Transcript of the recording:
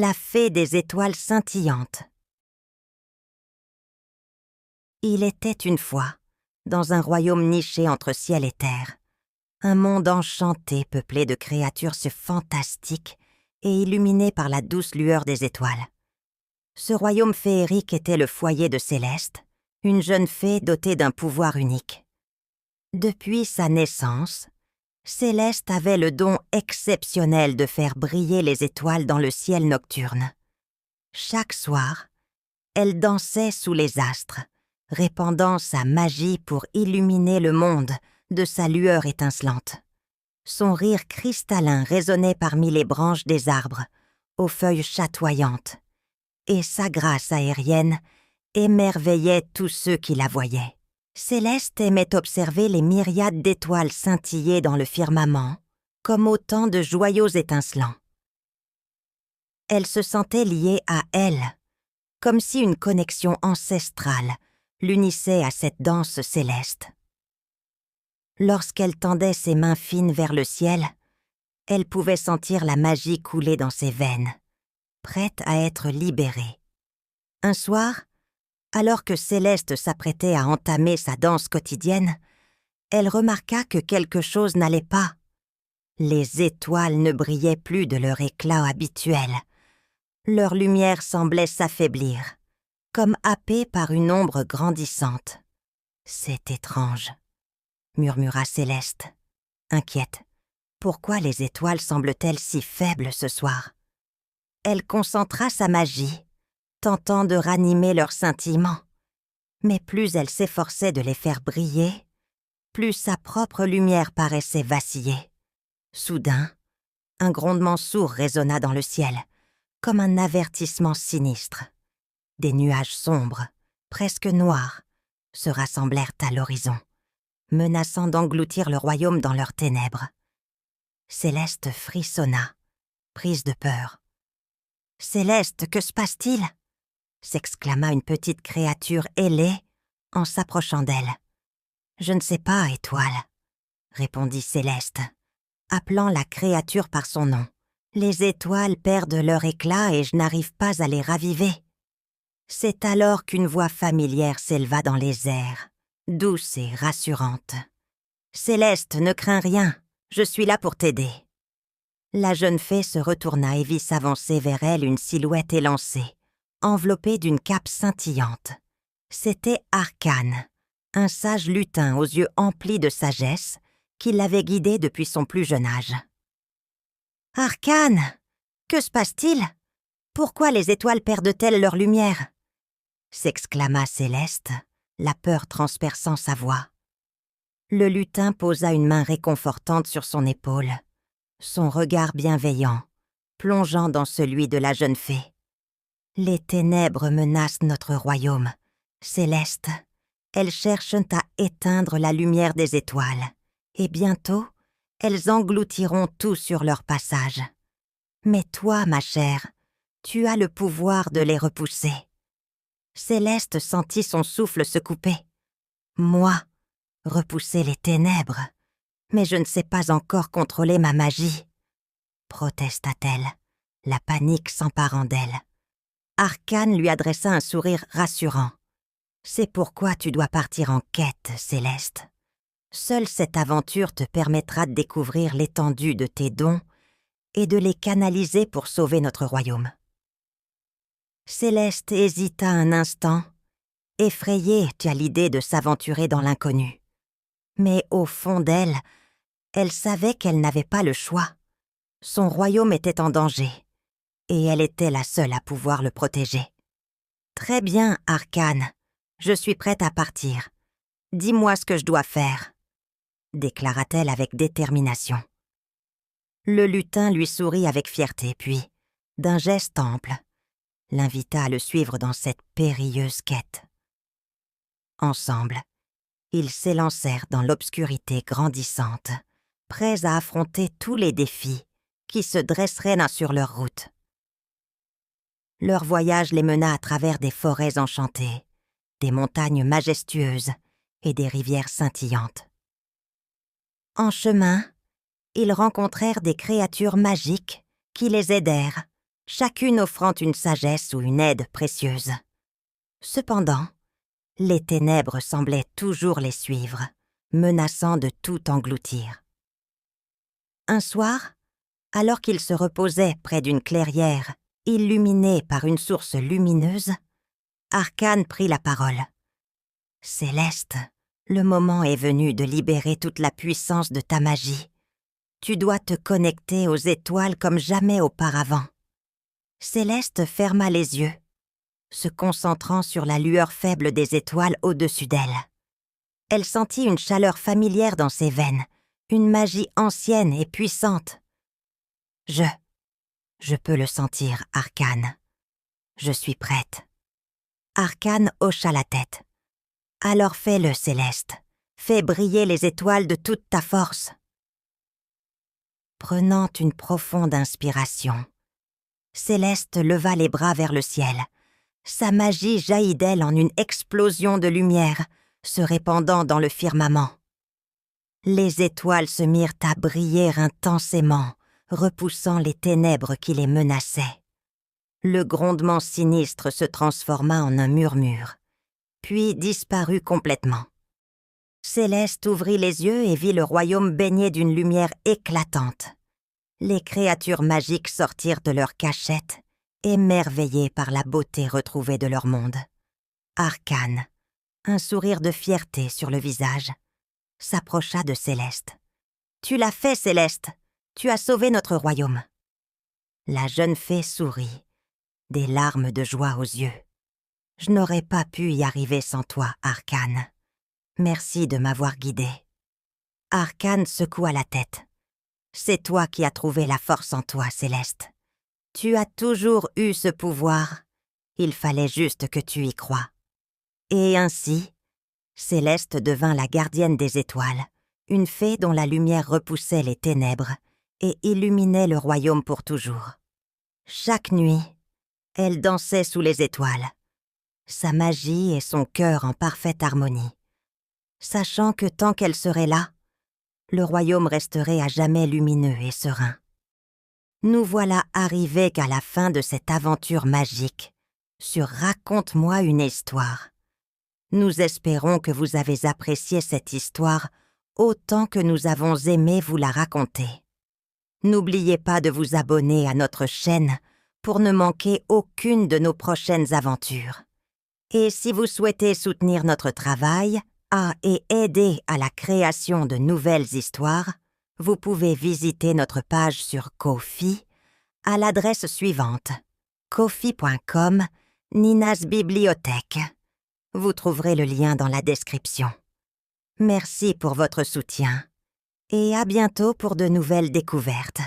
La fée des étoiles scintillantes. Il était une fois, dans un royaume niché entre ciel et terre, un monde enchanté peuplé de créatures fantastiques et illuminé par la douce lueur des étoiles. Ce royaume féerique était le foyer de Céleste, une jeune fée dotée d'un pouvoir unique. Depuis sa naissance, Céleste avait le don exceptionnel de faire briller les étoiles dans le ciel nocturne. Chaque soir, elle dansait sous les astres, répandant sa magie pour illuminer le monde de sa lueur étincelante. Son rire cristallin résonnait parmi les branches des arbres, aux feuilles chatoyantes, et sa grâce aérienne émerveillait tous ceux qui la voyaient. Céleste aimait observer les myriades d'étoiles scintiller dans le firmament, comme autant de joyaux étincelants. Elle se sentait liée à elle, comme si une connexion ancestrale l'unissait à cette danse céleste. Lorsqu'elle tendait ses mains fines vers le ciel, elle pouvait sentir la magie couler dans ses veines, prête à être libérée. Un soir, alors que Céleste s'apprêtait à entamer sa danse quotidienne, elle remarqua que quelque chose n'allait pas. Les étoiles ne brillaient plus de leur éclat habituel. Leur lumière semblait s'affaiblir, comme happée par une ombre grandissante. « C'est étrange », murmura Céleste, inquiète. « Pourquoi les étoiles semblent-elles si faibles ce soir ?» Elle concentra sa magie, tentant de ranimer leur scintillement. Mais plus elle s'efforçait de les faire briller, plus sa propre lumière paraissait vaciller. Soudain, un grondement sourd résonna dans le ciel, comme un avertissement sinistre. Des nuages sombres, presque noirs, se rassemblèrent à l'horizon, menaçant d'engloutir le royaume dans leurs ténèbres. Céleste frissonna, prise de peur. « Céleste, que se passe-t-il ?» s'exclama une petite créature ailée en s'approchant d'elle. « Je ne sais pas, étoile, » répondit Céleste, appelant la créature par son nom. « Les étoiles perdent leur éclat et je n'arrive pas à les raviver. » C'est alors qu'une voix familière s'éleva dans les airs, douce et rassurante. « Céleste, ne crains rien, je suis là pour t'aider. » La jeune fée se retourna et vit s'avancer vers elle une silhouette élancée, enveloppée d'une cape scintillante. C'était Arcane, un sage lutin aux yeux emplis de sagesse qui l'avait guidée depuis son plus jeune âge. « Arcane, que se passe-t-il ? Pourquoi les étoiles perdent-elles leur lumière ?» s'exclama Céleste, la peur transperçant sa voix. Le lutin posa une main réconfortante sur son épaule, son regard bienveillant, plongeant dans celui de la jeune fée. « Les ténèbres menacent notre royaume. Céleste, elles cherchent à éteindre la lumière des étoiles, et bientôt, elles engloutiront tout sur leur passage. Mais toi, ma chère, tu as le pouvoir de les repousser. » Céleste sentit son souffle se couper. « Moi, repousser les ténèbres, mais je ne sais pas encore contrôler ma magie, » protesta-t-elle, la panique s'emparant d'elle. Arcane lui adressa un sourire rassurant. « C'est pourquoi tu dois partir en quête, Céleste. Seule cette aventure te permettra de découvrir l'étendue de tes dons et de les canaliser pour sauver notre royaume. » Céleste hésita un instant, effrayée à l'idée de s'aventurer dans l'inconnu. Mais au fond d'elle, elle savait qu'elle n'avait pas le choix. Son royaume était en danger, et elle était la seule à pouvoir le protéger. « Très bien, Arcane, je suis prête à partir. Dis-moi ce que je dois faire, » déclara-t-elle avec détermination. Le lutin lui sourit avec fierté, puis, d'un geste ample, l'invita à le suivre dans cette périlleuse quête. Ensemble, ils s'élancèrent dans l'obscurité grandissante, prêts à affronter tous les défis qui se dresseraient sur leur route. Leur voyage les mena à travers des forêts enchantées, des montagnes majestueuses et des rivières scintillantes. En chemin, ils rencontrèrent des créatures magiques qui les aidèrent, chacune offrant une sagesse ou une aide précieuse. Cependant, les ténèbres semblaient toujours les suivre, menaçant de tout engloutir. Un soir, alors qu'ils se reposaient près d'une clairière illuminée par une source lumineuse, Arcane prit la parole. « Céleste, le moment est venu de libérer toute la puissance de ta magie. Tu dois te connecter aux étoiles comme jamais auparavant. » Céleste ferma les yeux, se concentrant sur la lueur faible des étoiles au-dessus d'elle. Elle sentit une chaleur familière dans ses veines, une magie ancienne et puissante. « Je peux le sentir, Arcane. Je suis prête. » Arcane hocha la tête. « Alors fais-le, Céleste. Fais briller les étoiles de toute ta force. » Prenant une profonde inspiration, Céleste leva les bras vers le ciel. Sa magie jaillit d'elle en une explosion de lumière, se répandant dans le firmament. Les étoiles se mirent à briller intensément, repoussant les ténèbres qui les menaçaient. Le grondement sinistre se transforma en un murmure, puis disparut complètement. Céleste ouvrit les yeux et vit le royaume baigné d'une lumière éclatante. Les créatures magiques sortirent de leur cachette, émerveillées par la beauté retrouvée de leur monde. Arcane, un sourire de fierté sur le visage, s'approcha de Céleste. « Tu l'as fait, Céleste! Tu as sauvé notre royaume! » La jeune fée sourit, des larmes de joie aux yeux. « Je n'aurais pas pu y arriver sans toi, Arcane. Merci de m'avoir guidée. » Arcane secoua la tête. « C'est toi qui as trouvé la force en toi, Céleste. Tu as toujours eu ce pouvoir. Il fallait juste que tu y crois. » Et ainsi, Céleste devint la gardienne des étoiles, une fée dont la lumière repoussait les ténèbres et illuminait le royaume pour toujours. Chaque nuit, elle dansait sous les étoiles, sa magie et son cœur en parfaite harmonie, sachant que tant qu'elle serait là, le royaume resterait à jamais lumineux et serein. Nous voilà arrivés qu'à la fin de cette aventure magique sur Raconte-moi une histoire. Nous espérons que vous avez apprécié cette histoire autant que nous avons aimé vous la raconter. N'oubliez pas de vous abonner à notre chaîne pour ne manquer aucune de nos prochaines aventures. Et si vous souhaitez soutenir notre travail et aider à la création de nouvelles histoires, vous pouvez visiter notre page sur Ko-fi à l'adresse suivante: ko-fi.com Nina's Bibliothèque. Vous trouverez le lien dans la description. Merci pour votre soutien et à bientôt pour de nouvelles découvertes.